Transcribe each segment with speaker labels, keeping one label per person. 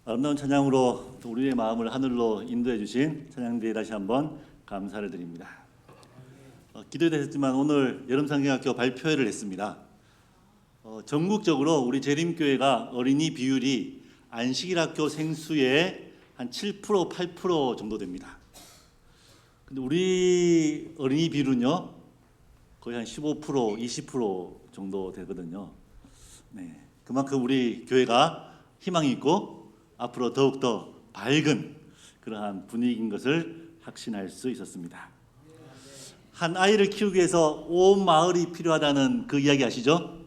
Speaker 1: 아름다운 찬양으로 또 우리의 마음을 하늘로 인도해 주신 찬양대에 다시 한번 감사를 드립니다. 기도도 했지만 오늘 여름상경학교 발표회를 했습니다. 전국적으로 우리 재림교회가 어린이 비율이 안식일학교 생수의 한 7%, 8% 정도 됩니다. 근데 우리 어린이 비율은요 거의 한 15%, 20% 정도 되거든요. 네, 그만큼 우리 교회가 희망이 있고 앞으로 더욱더 밝은 그러한 분위기인 것을 확신할 수 있었습니다. 한 아이를 키우기 위해서 온 마을이 필요하다는 그 이야기 아시죠?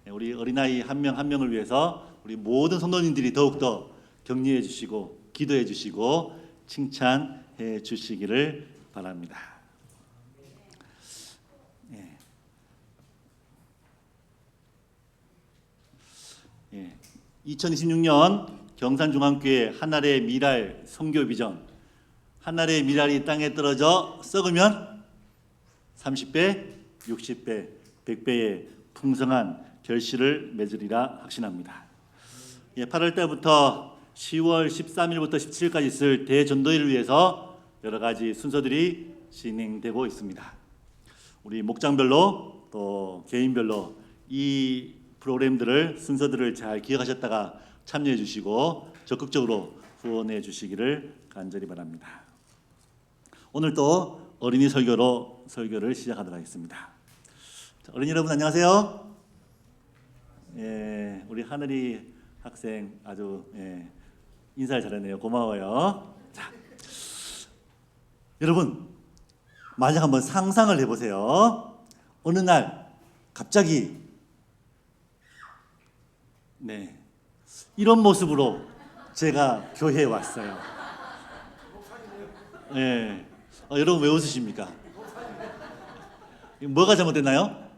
Speaker 1: 우리 어린아이 한 명 한 명을 위해서 우리 모든 성도님들이 더욱더 격려해 주시고 기도해 주시고 칭찬해 주시기를 바랍니다. 2026년 경산중앙교회 한알의 미랄 선교 비전. 한알의 미랄이 땅에 떨어져 썩으면 30배, 60배, 100배의 풍성한 결실을 맺으리라 확신합니다. 8월 달부터 10월 13일부터 17일까지 있을 대전도회를 위해서 여러 가지 순서들이 진행되고 있습니다. 우리 목장별로 또 개인별로 이 프로그램들을 순서들을 잘 기억하셨다가 참여해 주시고 적극적으로 후원해 주시기를 간절히 바랍니다. 오늘 또 어린이 설교로 설교를 시작하도록 하겠습니다. 어린이 여러분 안녕하세요. 우리 하늘이 학생 아주 인사를 잘했네요. 고마워요. 자, 여러분 만약 한번 상상을 해보세요. 어느 날 갑자기 이런 모습으로 제가 교회에 왔어요. 여러분 왜 웃으십니까? 뭐가 잘못됐나요?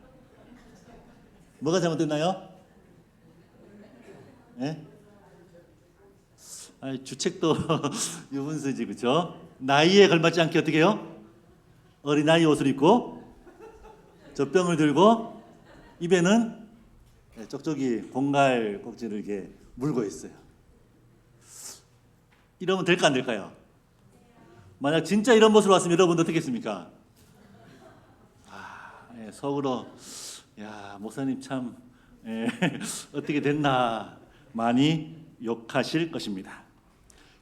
Speaker 1: 뭐가 잘못됐나요? 주책도 유분수지, 그렇죠? 나이에 걸맞지 않게 어떻게 해요? 어린아이 옷을 입고 젖병을 들고 입에는 쪽쪽이 공갈 꼭지를 이렇게 물고 있어요. 이러면 될까 안 될까요? 만약 진짜 이런 모습으로 왔으면 여러분 어떻게 했습니까? 속으로 목사님 참 어떻게 됐나 많이 욕하실 것입니다.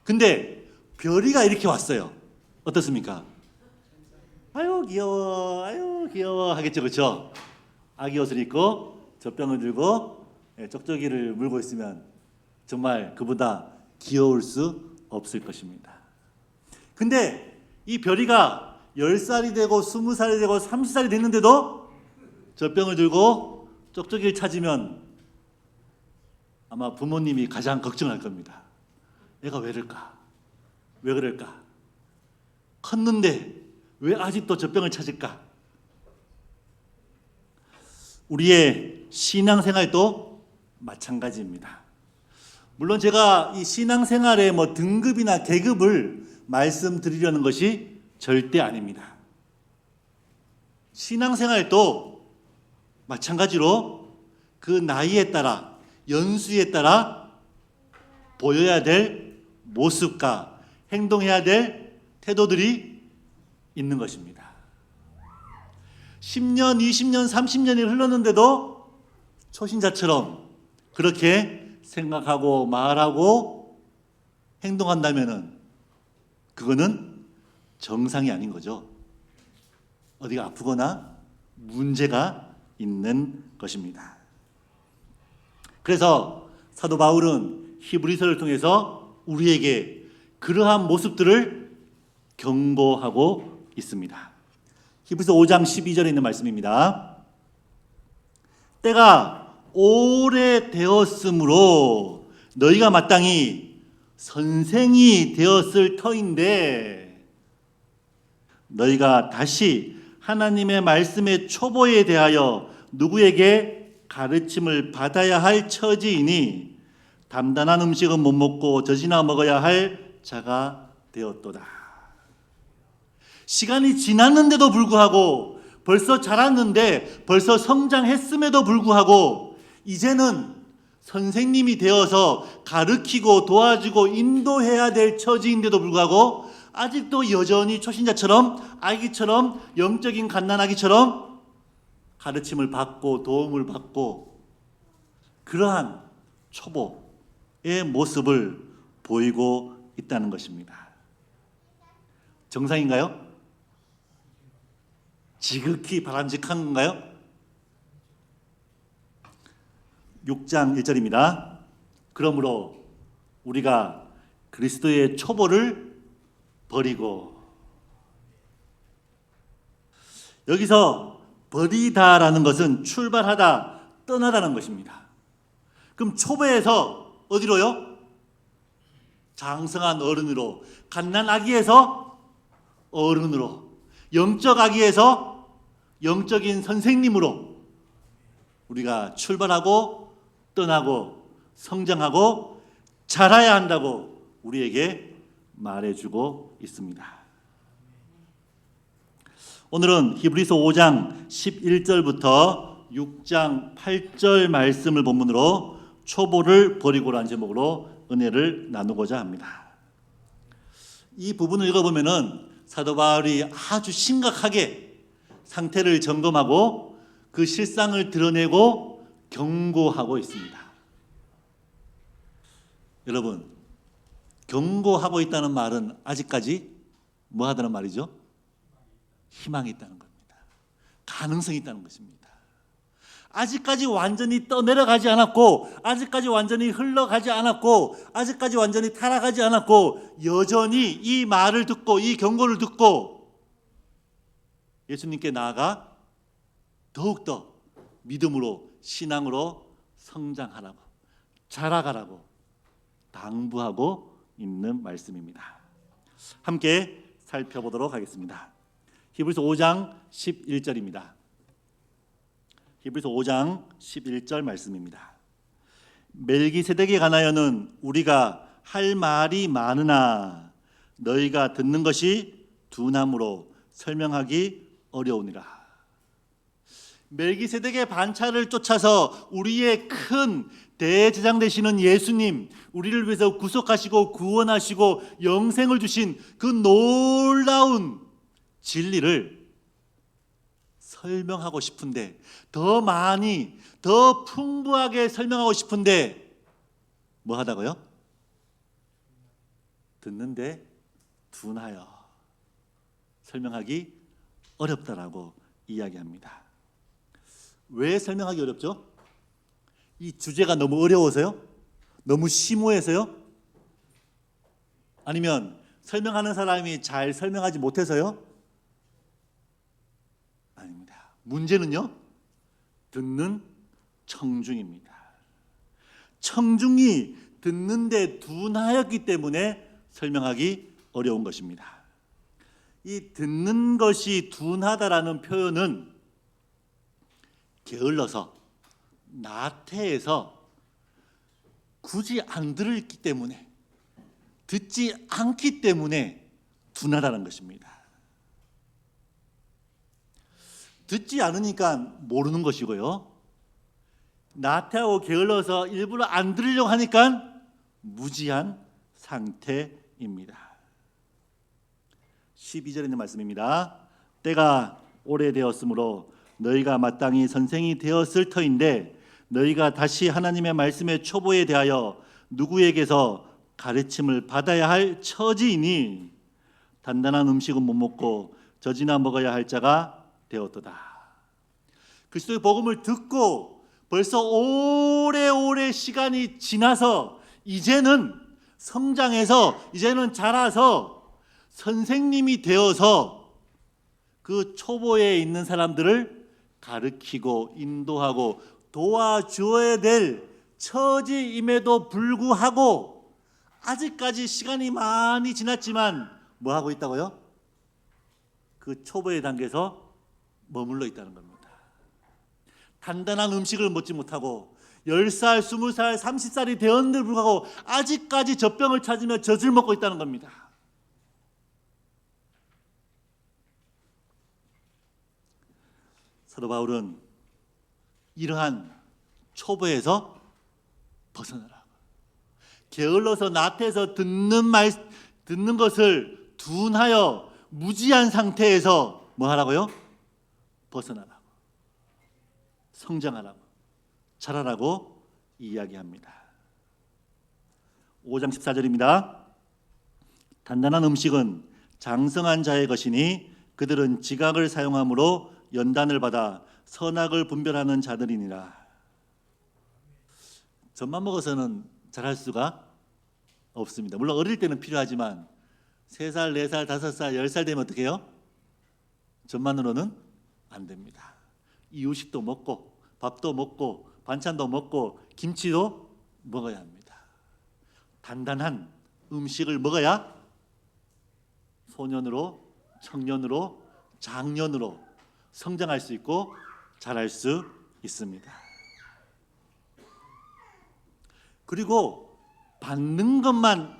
Speaker 1: 근데 별이가 이렇게 왔어요. 어떻습니까? 아유 귀여워, 아유 귀여워 하겠죠, 그렇죠? 아기 옷을 입고 젖병을 들고 쪽쪽이를 물고 있으면 정말 그보다 귀여울 수 없을 것입니다. 근데 이 별이가 10살이 되고 20살이 되고 30살이 됐는데도 젖병을 들고 쪽쪽이를 찾으면 아마 부모님이 가장 걱정할 겁니다. 애가 왜 이럴까? 왜 그럴까? 컸는데 왜 아직도 젖병을 찾을까? 우리의 신앙생활도 마찬가지입니다. 물론 제가 이 신앙생활의 등급이나 계급을 말씀드리려는 것이 절대 아닙니다. 신앙생활도 마찬가지로 그 나이에 따라 연수에 따라 보여야 될 모습과 행동해야 될 태도들이 있는 것입니다. 10년, 20년, 30년이 흘렀는데도 초신자처럼 그렇게 생각하고 말하고 행동한다면은 그거는 정상이 아닌 거죠. 어디가 아프거나 문제가 있는 것입니다. 그래서 사도 바울은 히브리서를 통해서 우리에게 그러한 모습들을 경고하고 있습니다. 히브리서 5장 12절에 있는 말씀입니다. 때가 오래되었으므로 너희가 마땅히 선생이 되었을 터인데 너희가 다시 하나님의 말씀의 초보에 대하여 누구에게 가르침을 받아야 할 처지이니 담단한 음식은 못 먹고 젖이나 먹어야 할 자가 되었도다. 시간이 지났는데도 불구하고 벌써 자랐는데 벌써 성장했음에도 불구하고 이제는 선생님이 되어서 가르치고 도와주고 인도해야 될 처지인데도 불구하고 아직도 여전히 초신자처럼 아기처럼 영적인 갓난아기처럼 가르침을 받고 도움을 받고 그러한 초보의 모습을 보이고 있다는 것입니다. 정상인가요? 지극히 바람직한 건가요? 6장 1절입니다. 그러므로 우리가 그리스도의 초보를 버리고, 여기서 버리다라는 것은 출발하다, 떠나다는 것입니다. 그럼 초보에서 어디로요? 장성한 어른으로, 갓난 아기에서 어른으로, 영적 아기에서 영적인 선생님으로 우리가 출발하고 떠나고 성장하고 자라야 한다고 우리에게 말해주고 있습니다. 오늘은 히브리서 5장 11절부터 6장 8절 말씀을 본문으로 초보를 버리고라는 제목으로 은혜를 나누고자 합니다. 이 부분을 읽어보면은 사도 바울이 아주 심각하게 상태를 점검하고 그 실상을 드러내고 경고하고 있습니다. 여러분, 경고하고 있다는 말은 아직까지 뭐 하다는 말이죠? 희망이 있다는 겁니다. 가능성이 있다는 것입니다. 아직까지 완전히 떠내려가지 않았고, 아직까지 완전히 흘러가지 않았고, 아직까지 완전히 타락하지 않았고, 여전히 이 말을 듣고 이 경고를 듣고 예수님께 나아가 더욱더 믿음으로, 신앙으로 성장하라고, 자라가라고 당부하고 있는 말씀입니다. 함께 살펴보도록 하겠습니다. 히브리서 5장 11절입니다. 히브리서 5장 11절 말씀입니다. 멜기세덱에 관하여는 우리가 할 말이 많으나 너희가 듣는 것이 둔함으로 설명하기 어려우니라. 멜기세덱의 반차를 쫓아서 우리의 큰 대제사장 되시는 예수님, 우리를 위해서 구속하시고 구원하시고 영생을 주신 그 놀라운 진리를 설명하고 싶은데, 더 많이 더 풍부하게 설명하고 싶은데 뭐 하다고요? 듣는데 둔하여 설명하기 어렵다라고 이야기합니다. 왜 설명하기 어렵죠? 이 주제가 너무 어려워서요? 너무 심오해서요? 아니면 설명하는 사람이 잘 설명하지 못해서요? 아닙니다. 문제는요, 듣는 청중입니다. 청중이 듣는데 둔하였기 때문에 설명하기 어려운 것입니다. 이 듣는 것이 둔하다라는 표현은 게을러서, 나태해서 굳이 안 들었기 때문에, 듣지 않기 때문에 둔하다는 것입니다. 듣지 않으니까 모르는 것이고요, 나태하고 게을러서 일부러 안 들으려고 하니까 무지한 상태입니다. 12절에 있는 말씀입니다. 때가 오래되었으므로 너희가 마땅히 선생이 되었을 터인데 너희가 다시 하나님의 말씀의 초보에 대하여 누구에게서 가르침을 받아야 할 처지이니 단단한 음식은 못 먹고 젖이나 먹어야 할 자가 되었도다. 그리스도의 복음을 듣고 벌써 오래오래 시간이 지나서 이제는 성장해서, 이제는 자라서 선생님이 되어서 그 초보에 있는 사람들을 가르치고 인도하고 도와줘야 될 처지임에도 불구하고 아직까지 시간이 많이 지났지만 뭐 하고 있다고요? 그 초보의 단계에서 머물러 있다는 겁니다. 단단한 음식을 먹지 못하고 10살, 20살, 30살이 되었는데도 불구하고 아직까지 젖병을 찾으며 젖을 먹고 있다는 겁니다. 사도 바울은 이러한 초보에서 벗어나라고. 게을러서 나태해서 듣는 것을 둔하여 무지한 상태에서 뭐 하라고요? 벗어나라고. 성장하라고. 자라라고 이야기합니다. 5장 14절입니다. 단단한 음식은 장성한 자의 것이니 그들은 지각을 사용함으로 연단을 받아 선악을 분별하는 자들이니라. 젖만 먹어서는 잘할 수가 없습니다. 물론 어릴 때는 필요하지만 3살, 4살, 5살, 10살 되면 어떻게 해요? 젖만으로는 안 됩니다. 이유식도 먹고 밥도 먹고 반찬도 먹고 김치도 먹어야 합니다. 단단한 음식을 먹어야 소년으로, 청년으로, 장년으로 성장할 수 있고 자랄 수 있습니다. 그리고 받는 것만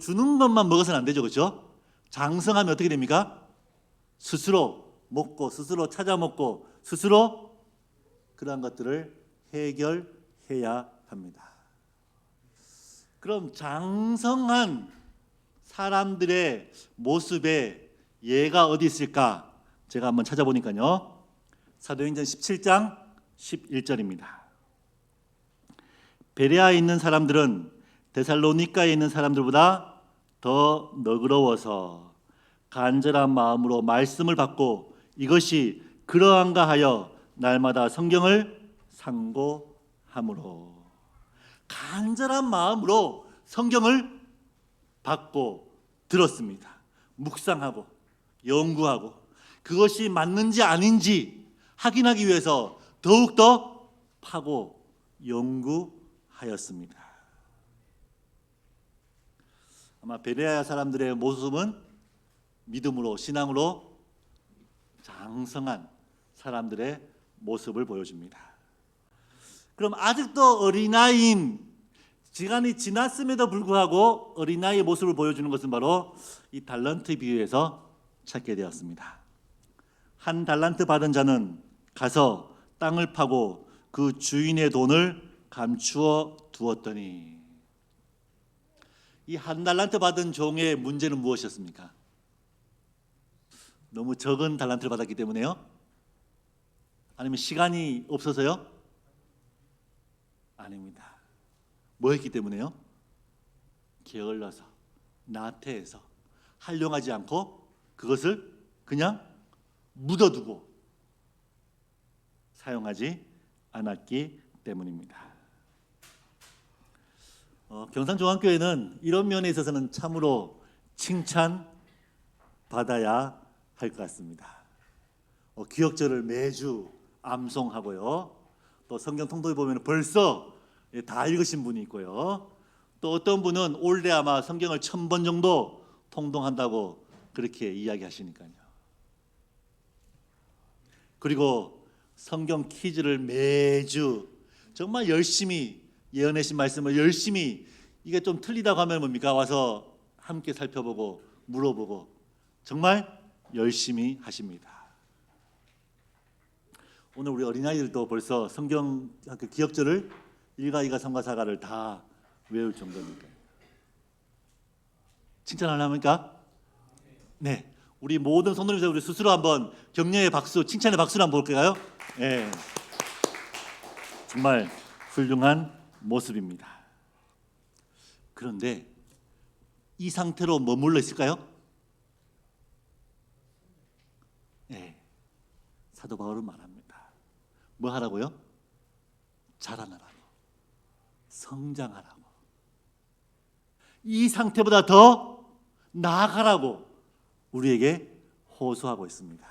Speaker 1: 주는 것만 먹어서는 안 되죠. 그렇죠? 장성하면 어떻게 됩니까? 스스로 먹고 스스로 찾아 먹고 스스로 그러한 것들을 해결해야 합니다. 그럼 장성한 사람들의 모습에 예가 어디 있을까? 제가 한번 찾아보니까요. 사도행전 17장 11절입니다. 베레아에 있는 사람들은 데살로니가에 있는 사람들보다 더 너그러워서 간절한 마음으로 말씀을 받고 이것이 그러한가 하여 날마다 성경을 상고함으로, 간절한 마음으로 성경을 받고 들었습니다. 묵상하고 연구하고 그것이 맞는지 아닌지 확인하기 위해서 더욱더 파고 연구하였습니다. 아마 베레아 사람들의 모습은 믿음으로, 신앙으로 장성한 사람들의 모습을 보여줍니다. 그럼 아직도 어린아이인, 시간이 지났음에도 불구하고 어린아이의 모습을 보여주는 것은 바로 이 달란트 비유에서 찾게 되었습니다. 한 달란트 받은 자는 가서 땅을 파고 그 주인의 돈을 감추어 두었더니, 이 한 달란트 받은 종의 문제는 무엇이었습니까? 너무 적은 달란트를 받았기 때문에요? 아니면 시간이 없어서요? 아닙니다. 뭐 했기 때문에요? 게을러서, 나태해서, 활용하지 않고 그것을 그냥 묻어두고 사용하지 않았기 때문입니다. 경산중앙교회는 이런 면에 있어서는 참으로 칭찬받아야 할 것 같습니다. 기억절을 매주 암송하고요. 또 성경 통독에 보면 벌써 다 읽으신 분이 있고요. 또 어떤 분은 올해 아마 성경을 1000번 정도 통독한다고 그렇게 이야기하시니까요. 그리고 성경 퀴즈를 매주 정말 열심히, 예언하신 말씀을 열심히, 이게 좀 틀리다고 하면 뭡니까? 와서 함께 살펴보고 물어보고 정말 열심히 하십니다. 오늘 우리 어린아이들도 벌써 성경 기억절을 1가 2가 3가 4가를 다 외울 정도니까요. 칭찬 안 합니까? 네, 우리 모든 손들면서 우리 스스로 한번 격려의 박수, 칭찬의 박수를 한번 볼까요? 네, 정말 훌륭한 모습입니다. 그런데 이 상태로 머물러 있을까요? 네, 사도 바울은 말합니다. 뭐 하라고요? 자라나라고, 성장하라고, 이 상태보다 더 나아가라고 우리에게 호소하고 있습니다.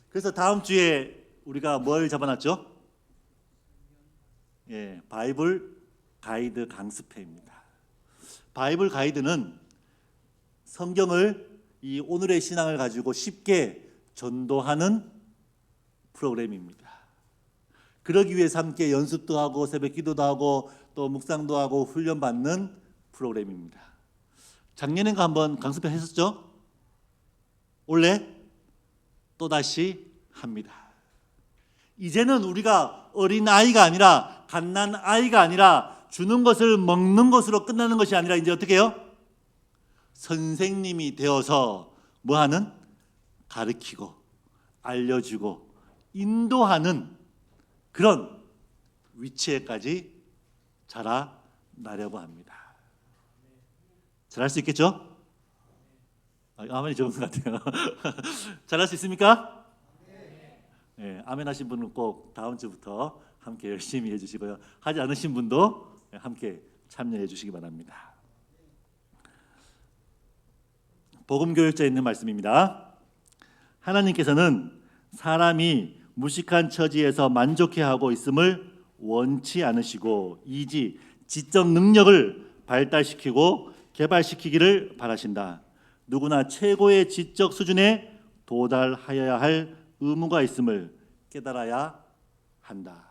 Speaker 1: 그래서 다음 주에 우리가 뭘 잡아놨죠? 바이블 가이드 강습회입니다. 바이블 가이드는 성경을, 이 오늘의 신앙을 가지고 쉽게 전도하는 프로그램입니다. 그러기 위해서 함께 연습도 하고 새벽 기도도 하고 또 묵상도 하고 훈련받는 프로그램입니다. 작년엔가 한번 강습회 했었죠? 올해 또다시 합니다. 이제는 우리가 어린아이가 아니라 갓난 아이가 아니라 주는 것을 먹는 것으로 끝나는 것이 아니라 이제 어떻게 해요? 선생님이 되어서 뭐하는? 가르치고 알려주고 인도하는 그런 위치에까지 자라나려고 합니다. 잘할 수 있겠죠? 아멘이 적은 것 같아요. 잘할 수 있습니까? 네, 아멘 하신 분은 꼭 다음 주부터 함께 열심히 해주시고요. 하지 않으신 분도 함께 참여해 주시기 바랍니다. 복음교육자에 있는 말씀입니다. 하나님께서는 사람이 무식한 처지에서 만족해하고 있음을 원치 않으시고 지적 능력을 발달시키고 개발시키기를 바라신다. 누구나 최고의 지적 수준에 도달하여야 할 의무가 있음을 깨달아야 한다.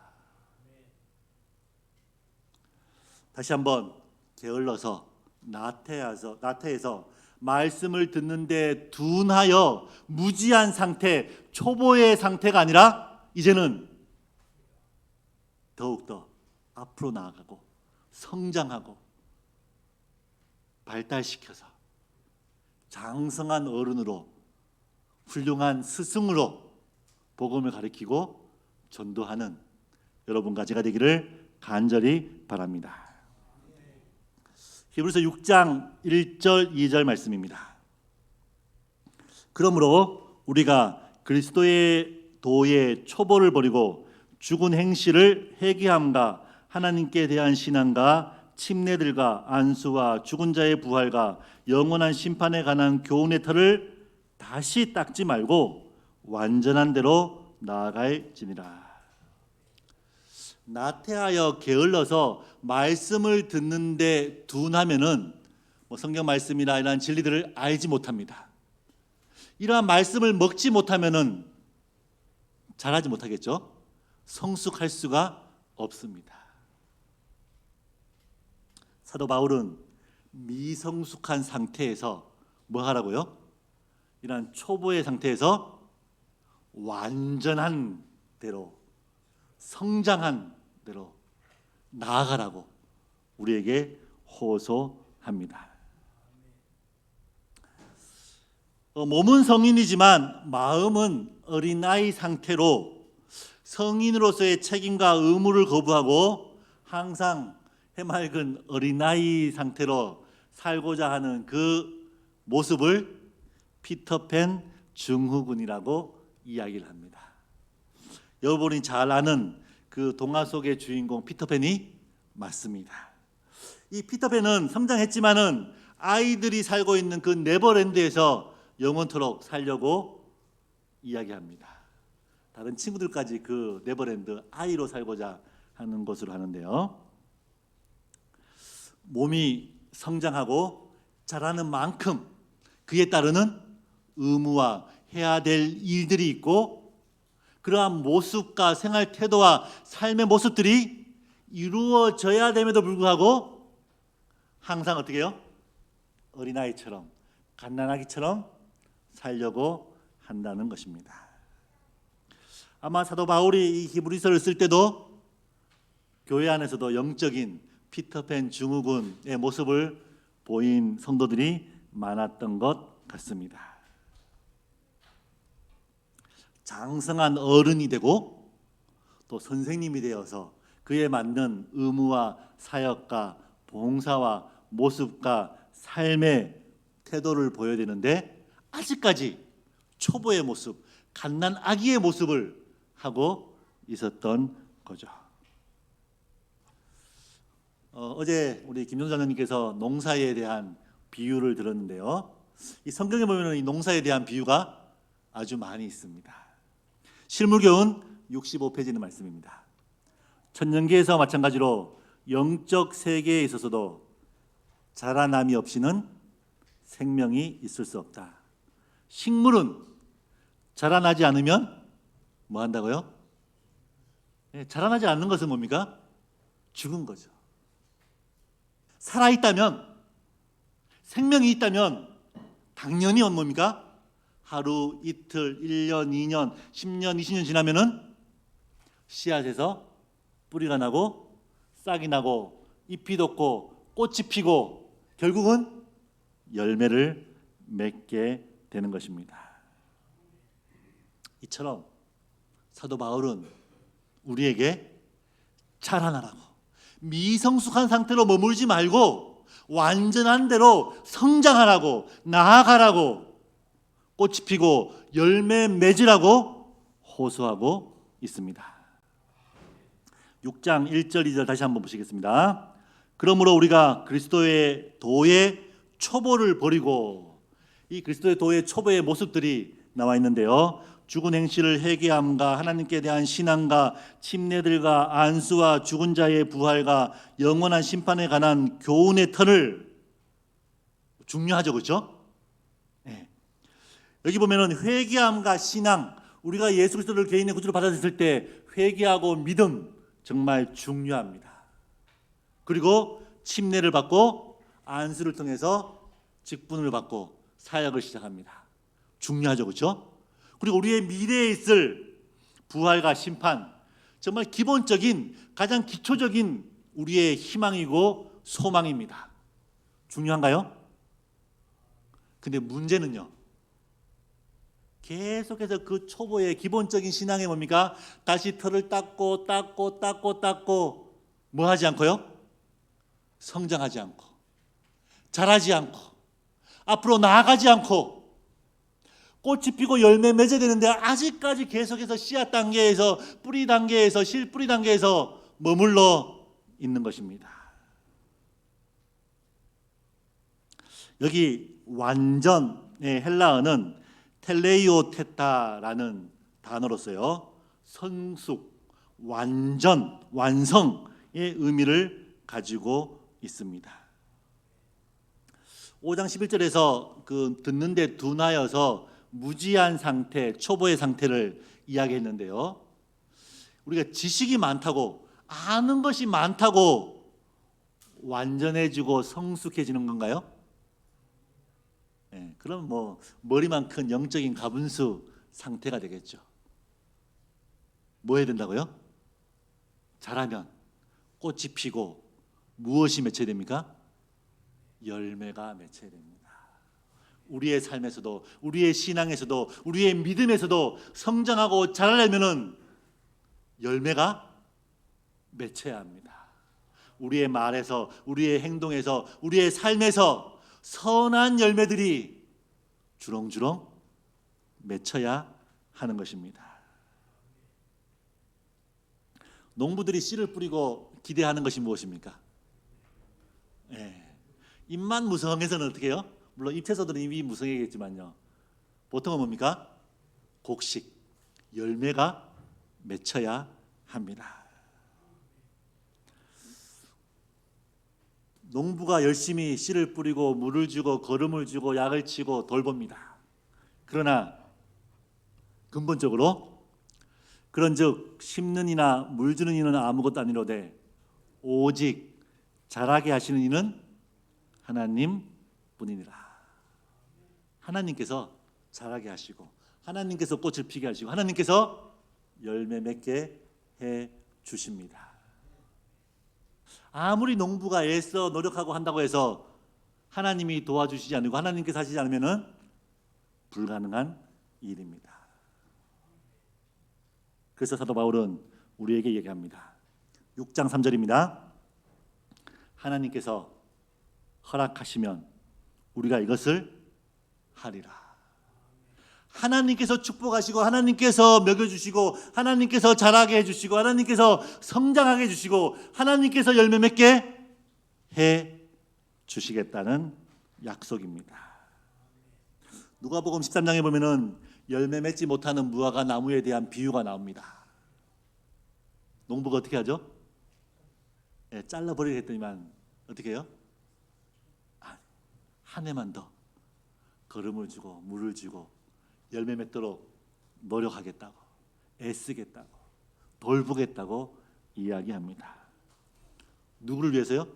Speaker 1: 다시 한번 게을러서 나태해서 말씀을 듣는데 둔하여 무지한 상태, 초보의 상태가 아니라 이제는 더욱더 앞으로 나아가고 성장하고 발달시켜서 장성한 어른으로 훌륭한 스승으로 복음을 가르치고 전도하는 여러분과 제가 되기를 간절히 바랍니다. 히브리서 6장 1절 2절 말씀입니다. 그러므로 우리가 그리스도의 도의 초보를 버리고 죽은 행실을 회개함과 하나님께 대한 신앙과 침례들과 안수와 죽은 자의 부활과 영원한 심판에 관한 교훈의 틀을 다시 닦지 말고 완전한 대로 나아갈지니라. 나태하여 게을러서 말씀을 듣는데 둔하면은 성경 말씀이나 이러한 진리들을 알지 못합니다. 이러한 말씀을 먹지 못하면은 잘하지 못하겠죠. 성숙할 수가 없습니다. 사도 바울은 미성숙한 상태에서 뭐 하라고요? 이러한 초보의 상태에서 완전한 대로 성장한 대로 나아가라고 우리에게 호소합니다. 몸은 성인이지만 마음은 어린아이 상태로 성인으로서의 책임과 의무를 거부하고 항상 해맑은 어린아이 상태로 살고자 하는 그 모습을 피터팬 증후군이라고 이야기를 합니다. 여러분이 잘 아는 그 동화 속의 주인공 피터팬이 맞습니다. 이 피터팬은 성장했지만은 아이들이 살고 있는 그 네버랜드에서 영원토록 살려고 이야기합니다. 다른 친구들까지 그 네버랜드 아이로 살고자 하는 것으로 하는데요. 몸이 성장하고 자라는 만큼 그에 따르는 의무와 해야 될 일들이 있고 그러한 모습과 생활 태도와 삶의 모습들이 이루어져야 됨에도 불구하고 항상 어떻게 해요? 어린아이처럼 갓난아기처럼 살려고 한다는 것입니다. 아마 사도 바울이 이 히브리서를 쓸 때도 교회 안에서도 영적인 피터팬 증후군의 모습을 보인 성도들이 많았던 것 같습니다. 장성한 어른이 되고 또 선생님이 되어서 그에 맞는 의무와 사역과 봉사와 모습과 삶의 태도를 보여야 되는데 아직까지 초보의 모습, 갓난 아기의 모습을 하고 있었던 거죠. 어제 우리 김종자님께서 농사에 대한 비유를 들었는데요. 이 성경에 보면 이 농사에 대한 비유가 아주 많이 있습니다. 실물교훈 65페이지는 말씀입니다. 천년계에서 마찬가지로 영적 세계에 있어서도 자라남이 없이는 생명이 있을 수 없다. 식물은 자라나지 않으면 뭐 한다고요? 자라나지 않는 것은 뭡니까? 죽은 거죠. 살아있다면, 생명이 있다면 당연히 뭡니까? 하루, 이틀, 1년, 2년, 10년, 20년 지나면은 씨앗에서 뿌리가 나고 싹이 나고 잎이 돋고 꽃이 피고 결국은 열매를 맺게 되는 것입니다. 이처럼 사도 바울은 우리에게 자라나라고, 미성숙한 상태로 머물지 말고 완전한 대로 성장하라고, 나아가라고, 꽃이 피고 열매 맺으라고 호소하고 있습니다. 6장 1절 2절 다시 한번 보시겠습니다. 그러므로 우리가 그리스도의 도의 초보를 버리고, 이 그리스도의 도의 초보의 모습들이 나와 있는데요. 죽은 행실을 회개함과 하나님께 대한 신앙과 침례들과 안수와 죽은 자의 부활과 영원한 심판에 관한 교훈의 틀을, 중요하죠, 그렇죠? 네. 여기 보면은 회개함과 신앙, 우리가 예수 그리스도를 개인의 구주로 받아들였을 때 회개하고 믿음 정말 중요합니다. 그리고 침례를 받고 안수를 통해서 직분을 받고 사역을 시작합니다. 중요하죠, 그렇죠? 그리고 우리의 미래에 있을 부활과 심판, 정말 기본적인, 가장 기초적인 우리의 희망이고 소망입니다. 중요한가요? 근데 문제는요, 계속해서 그 초보의 기본적인 신앙이 뭡니까? 다시 털을 닦고 뭐 하지 않고요? 성장하지 않고, 자라지 않고, 앞으로 나아가지 않고, 꽃이 피고 열매 맺어야 되는데 아직까지 계속해서 씨앗 단계에서, 뿌리 단계에서, 실뿌리 단계에서 머물러 있는 것입니다. 여기 완전의 헬라어는 텔레이오테타라는 단어로 써요. 성숙, 완전, 완성의 의미를 가지고 있습니다. 5장 11절에서 그 듣는데 둔하여서 무지한 상태, 초보의 상태를 이야기했는데요. 우리가 지식이 많다고, 아는 것이 많다고 완전해지고 성숙해지는 건가요? 네, 그럼 뭐 머리만 큰 영적인 가분수 상태가 되겠죠. 뭐 해야 된다고요? 자라면 꽃이 피고 무엇이 맺혀야 됩니까? 열매가 맺혀야 됩니다. 우리의 삶에서도, 우리의 신앙에서도, 우리의 믿음에서도 성장하고 자라려면은 열매가 맺혀야 합니다. 우리의 말에서, 우리의 행동에서, 우리의 삶에서 선한 열매들이 주렁주렁 맺혀야 하는 것입니다. 농부들이 씨를 뿌리고 기대하는 것이 무엇입니까? 잎만 무성해서는 어떻게 해요? 물론 잎채소들은 잎이 무성해겠지만요, 보통은 뭡니까? 곡식, 열매가 맺혀야 합니다. 농부가 열심히 씨를 뿌리고 물을 주고 거름을 주고 약을 치고 돌봅니다. 그러나 근본적으로 그런즉 심는 이나 물 주는 이는 아무것도 아니로되 오직 자라게 하시는 이는 하나님 뿐이니라. 하나님께서 자라게 하시고, 하나님께서 꽃을 피게 하시고, 하나님께서 열매 맺게 해 주십니다. 아무리 농부가 애써 노력하고 한다고 해서 하나님이 도와주시지 않고 하나님께서 하시지 않으면 불가능한 일입니다. 그래서 사도 바울은 우리에게 얘기합니다. 6장 3절입니다. 하나님께서 허락하시면 우리가 이것을 하리라. 하나님께서 축복하시고, 하나님께서 먹여주시고, 하나님께서 자라게 해주시고, 하나님께서 성장하게 해주시고, 하나님께서 열매 맺게 해주시겠다는 약속입니다. 누가복음 13장에 보면은 열매 맺지 못하는 무화과 나무에 대한 비유가 나옵니다. 농부가 어떻게 하죠? 잘라버리게 했더니만 어떻게 해요? 한 해만 더 거름을 주고 물을 주고 열매 맺도록 노력하겠다고, 애쓰겠다고, 돌보겠다고 이야기합니다. 누구를 위해서요?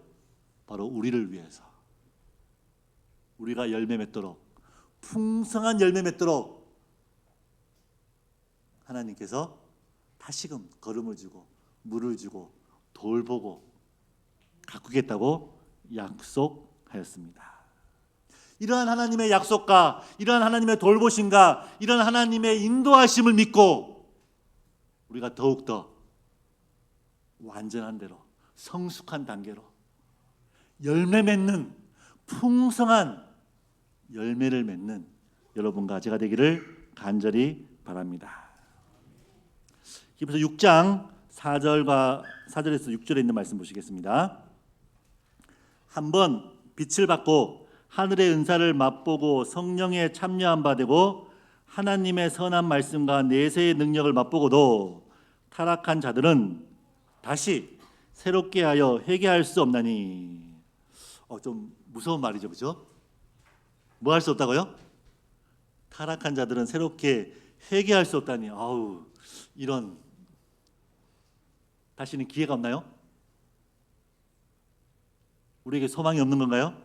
Speaker 1: 바로 우리를 위해서. 우리가 열매 맺도록, 풍성한 열매 맺도록 하나님께서 다시금 거름을 주고 물을 주고 돌보고 가꾸겠다고 약속하였습니다. 이러한 하나님의 약속과 이러한 하나님의 돌보심과 이러한 하나님의 인도하심을 믿고 우리가 더욱더 완전한 대로 성숙한 단계로 열매 맺는 풍성한 열매를 맺는 여러분과 제가 되기를 간절히 바랍니다. 히브리서 6장 4절에서 6절에 있는 말씀 보시겠습니다. 한번 빛을 받고 하늘의 은사를 맛보고 성령에 참여한 바 되고 하나님의 선한 말씀과 내세의 능력을 맛보고도 타락한 자들은 다시 새롭게 하여 회개할 수 없나니. 좀 무서운 말이죠, 그렇죠? 뭐 할 수 없다고요? 타락한 자들은 새롭게 회개할 수 없다니. 이런, 다시는 기회가 없나요? 우리에게 소망이 없는 건가요?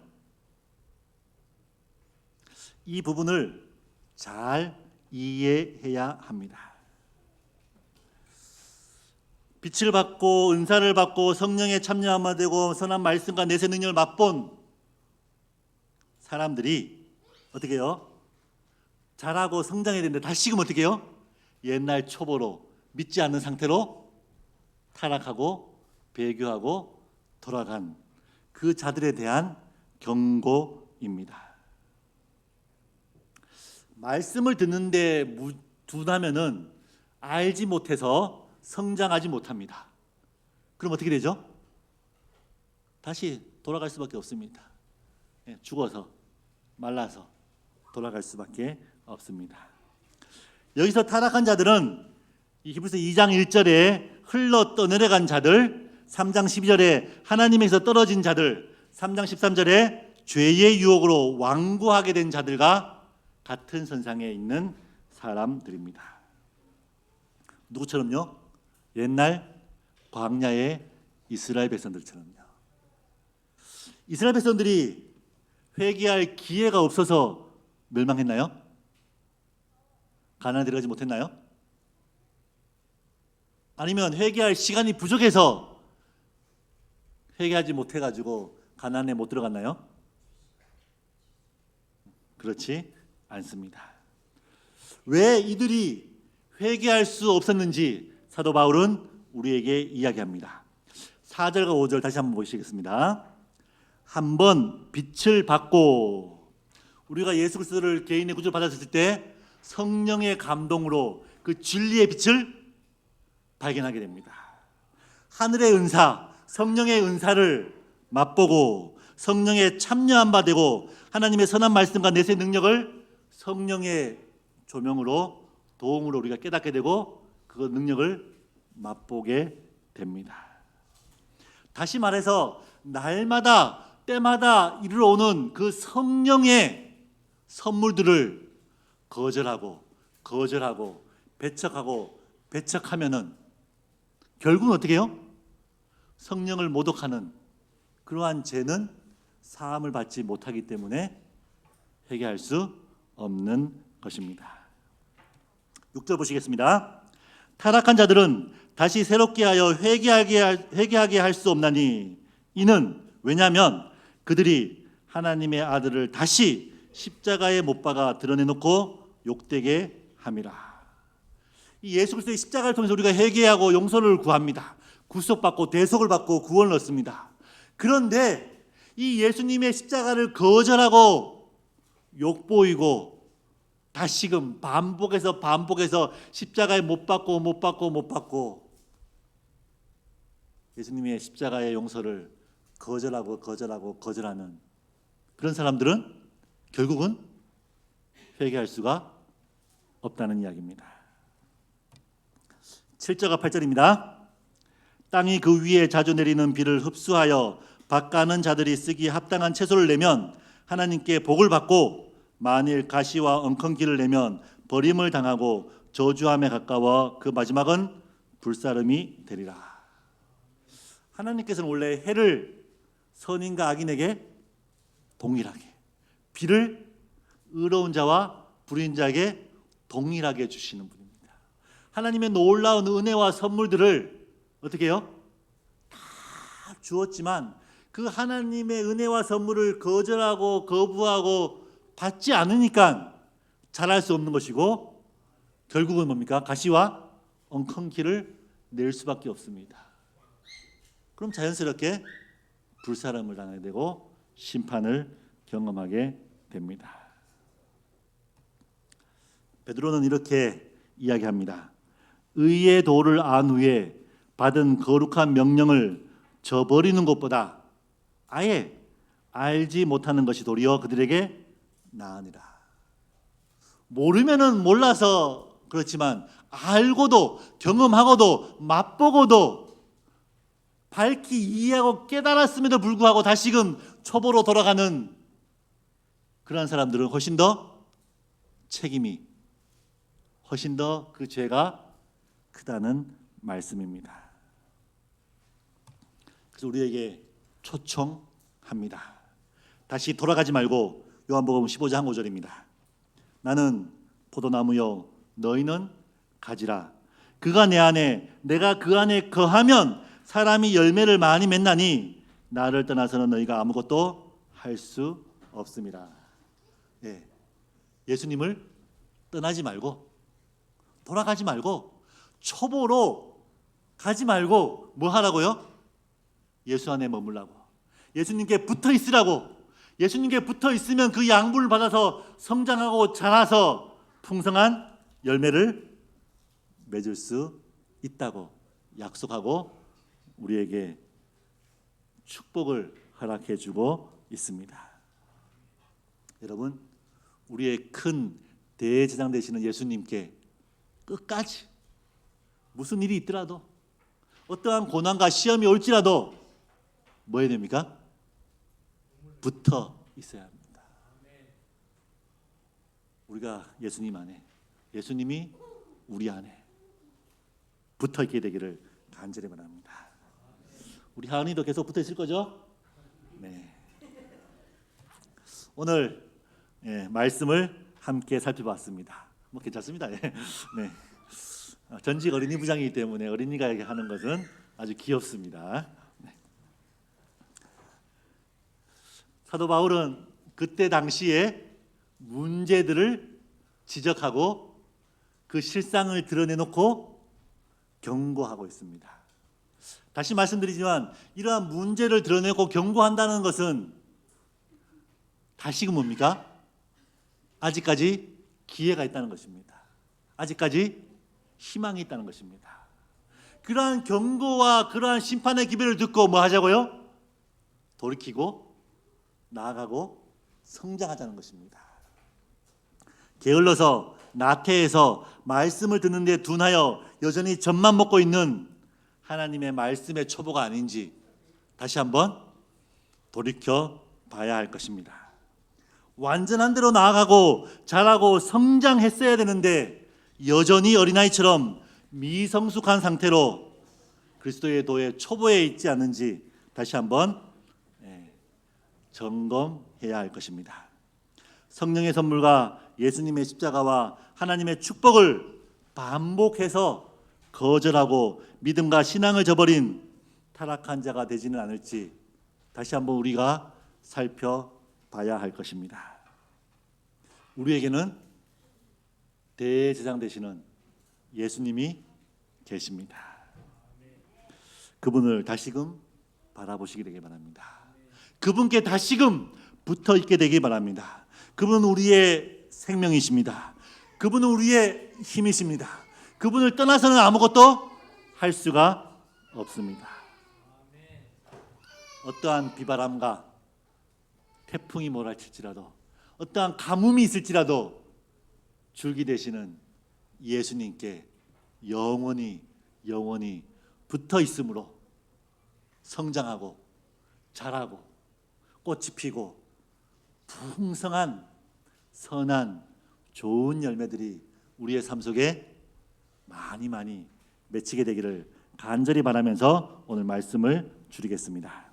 Speaker 1: 이 부분을 잘 이해해야 합니다. 빛을 받고 은사를 받고 성령에 참여하마 되고 선한 말씀과 내세 능력을 맛본 사람들이 어떻게 해요? 자라고 성장해야 되는데 다시금 어떻게 해요? 옛날 초보로 믿지 않는 상태로 타락하고 배교하고 돌아간 그 자들에 대한 경고입니다. 말씀을 듣는데 둔하면은 알지 못해서 성장하지 못합니다. 그럼 어떻게 되죠? 다시 돌아갈 수밖에 없습니다. 죽어서 말라서 돌아갈 수밖에 없습니다. 여기서 타락한 자들은 이 히브리서 2장 1절에 흘러 떠내려간 자들, 3장 12절에 하나님에서 떨어진 자들, 3장 13절에 죄의 유혹으로 완고하게 된 자들과 같은 선상에 있는 사람들입니다. 누구처럼요? 옛날 광야의 이스라엘 백성들처럼요. 이스라엘 백성들이 회개할 기회가 없어서 멸망했나요? 가나안에 들어가지 못했나요? 아니면 회개할 시간이 부족해서 회개하지 못해가지고 가나안에 못 들어갔나요? 그렇지 않습니다. 왜 이들이 회개할 수 없었는지 사도 바울은 우리에게 이야기합니다. 4절과 5절 다시 한번 보시겠습니다. 한번 빛을 받고, 우리가 예수 그리스도를 개인의 구주로 받았을 때 성령의 감동으로 그 진리의 빛을 발견하게 됩니다. 하늘의 은사, 성령의 은사를 맛보고 성령에 참여한 바 되고 하나님의 선한 말씀과 내세 능력을 성령의 조명으로 도움으로 우리가 깨닫게 되고 그 능력을 맛보게 됩니다. 다시 말해서 날마다 때마다 이르러 오는 그 성령의 선물들을 거절하고 배척하면은 결국은 어떻게 해요? 성령을 모독하는 그러한 죄는 사함을 받지 못하기 때문에 회개할 수 없는 것입니다. 6절 보시겠습니다. 타락한 자들은 다시 새롭게 하여 회개하게 할 수 없나니 이는 왜냐하면 그들이 하나님의 아들을 다시 십자가에 못 박아 드러내놓고 욕되게 함이라. 이 예수 그리스도의 십자가를 통해서 우리가 회개하고 용서를 구합니다. 구속받고 대속을 받고 구원을 얻습니다. 그런데 이 예수님의 십자가를 거절하고 욕보이고 다시금 반복해서 십자가에 못 박고 예수님의 십자가의 용서를 거절하는 그런 사람들은 결국은 회개할 수가 없다는 이야기입니다. 7절과 8절입니다. 땅이 그 위에 자주 내리는 비를 흡수하여 밭가는 자들이 쓰기 합당한 채소를 내면 하나님께 복을 받고 만일 가시와 엉겅퀴를 내면 버림을 당하고 저주함에 가까워 그 마지막은 불사름이 되리라. 하나님께서는 원래 해를 선인과 악인에게 동일하게, 비를 의로운 자와 불의인 자에게 동일하게 주시는 분입니다. 하나님의 놀라운 은혜와 선물들을 어떻게 해요? 다 주었지만 그 하나님의 은혜와 선물을 거절하고 거부하고 받지 않으니까 잘할 수 없는 것이고 결국은 뭡니까? 가시와 엉겅퀴를 낼 수밖에 없습니다. 그럼 자연스럽게 불사람을 당하게 되고 심판을 경험하게 됩니다. 베드로는 이렇게 이야기합니다. 의의 도를 안 후에 받은 거룩한 명령을 저버리는 것보다 아예 알지 못하는 것이 도리어 그들에게 나으니라. 모르면은 몰라서 그렇지만 알고도 경험하고도 맛보고도 밝히 이해하고 깨달았음에도 불구하고 다시금 초보로 돌아가는 그러한 사람들은 훨씬 더 책임이 훨씬 더 그 죄가 크다는 말씀입니다. 그래서 우리에게 초청합니다. 다시 돌아가지 말고 요한복음 15장 한 5절입니다. 나는 포도나무요 너희는 가지라. 그가 내 안에 내가 그 안에 거하면 사람이 열매를 많이 맺나니 나를 떠나서는 너희가 아무것도 할 수 없습니다. 예, 예수님을 떠나지 말고 돌아가지 말고 초보로 가지 말고 뭐 하라고요? 예수 안에 머물라고. 예수님께 붙어 있으라고. 예수님께 붙어 있으면 그 양분을 받아서 성장하고 자라서 풍성한 열매를 맺을 수 있다고 약속하고 우리에게 축복을 허락해 주고 있습니다. 여러분, 우리의 큰 대제사장 되시는 예수님께 끝까지 무슨 일이 있더라도 어떠한 고난과 시험이 올지라도 뭐 해야 됩니까? 붙어 있어야 합니다. 우리가 예수님 안에, 예수님이 우리 안에 붙어 있게 되기를 간절히 바랍니다. 우리 하은이도 계속 붙어 있을 거죠? 네. 오늘 말씀을 함께 살펴봤습니다. 뭐 괜찮습니다. 네. 전직 어린이 부장이기 때문에 어린이가 하는 것은 아주 귀엽습니다. 네. 사도 바울은 그때 당시에 문제들을 지적하고 그 실상을 드러내놓고 경고하고 있습니다. 다시 말씀드리지만 이러한 문제를 드러내고 경고한다는 것은 다시금 뭡니까? 아직까지 기회가 있다는 것입니다. 아직까지 희망이 있다는 것입니다. 그러한 경고와 그러한 심판의 기별을 듣고 뭐 하자고요? 돌이키고 나아가고 성장하자는 것입니다. 게을러서 나태해서 말씀을 듣는데 둔하여 여전히 젖만 먹고 있는 하나님의 말씀의 초보가 아닌지 다시 한번 돌이켜 봐야 할 것입니다. 완전한 대로 나아가고 자라고 성장했어야 되는데 여전히 어린아이처럼 미성숙한 상태로 그리스도의 도의 초보에 있지 않는지 다시 한번 점검해야 할 것입니다. 성령의 선물과 예수님의 십자가와 하나님의 축복을 반복해서 거절하고 믿음과 신앙을 저버린 타락한 자가 되지는 않을지 다시 한번 우리가 살펴봐야 할 것입니다. 우리에게는 대제사장 되시는 예수님이 계십니다. 그분을 다시금 바라보시게 되기 바랍니다. 그분께 다시금 붙어 있게 되기 바랍니다. 그분은 우리의 생명이십니다. 그분은 우리의 힘이십니다. 그분을 떠나서는 아무것도 할 수가 없습니다. 어떠한 비바람과 태풍이 몰아칠지라도 어떠한 가뭄이 있을지라도 줄기 되시는 예수님께 영원히 붙어 있음으로 성장하고 자라고 꽃이 피고 풍성한 선한 좋은 열매들이 우리의 삶 속에 많이 맺히게 되기를 간절히 바라면서 오늘 말씀을 줄이겠습니다.